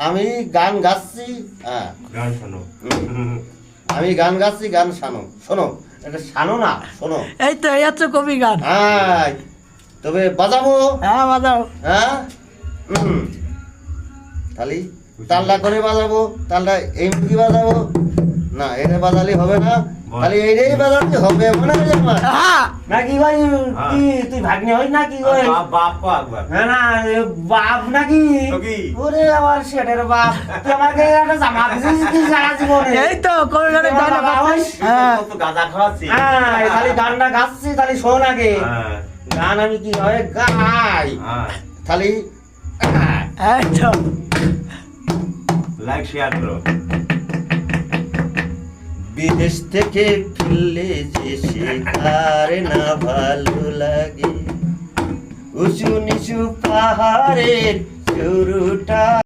আমি গান গাচ্ছি, হ্যাঁ গান শোনো। আমি গান গাচ্ছি, গান শানো, শোনো এটা শানো না শোনো। এই তো এই হচ্ছে কবি গান। হ্যাঁ তবে বাজাবো, হ্যাঁ বাজাও। হ্যাঁ তাহলে তালটা করে বাজাবো, তালটা এই মুখি বাজাবো না, এটা বাজালে হবে না, তাহলে এইটাই বাজাতে হবে মনে হয় আমার হ্যাঁ নাকি ভাই? কি তুই ভাগ্নে হই নাকি ভাই? বাপ কো একবার। না না এ বাপ নাকি? তো কি? ওরে আমার সেটের বাপ, তুই আমাকে একটা জামা দিছিস কি সারা জীবনে? এই তো কবি গানের গান বাবা, ওই হ্যাঁ কত গাঁজা খাওয়াচ্ছি। হ্যাঁ তাহলে গানটা গাচ্ছি, তাহলে শোন আগে হ্যাঁ, গান আমি কি হয় গাই, হ্যাঁ। তাহলে এই তো লাইক শেয়ার করো। বিদেশ থেকে ফিরলে যে শিকার না ভালো লাগে, উঁচু নিচু পাহাড়ের শুরুটা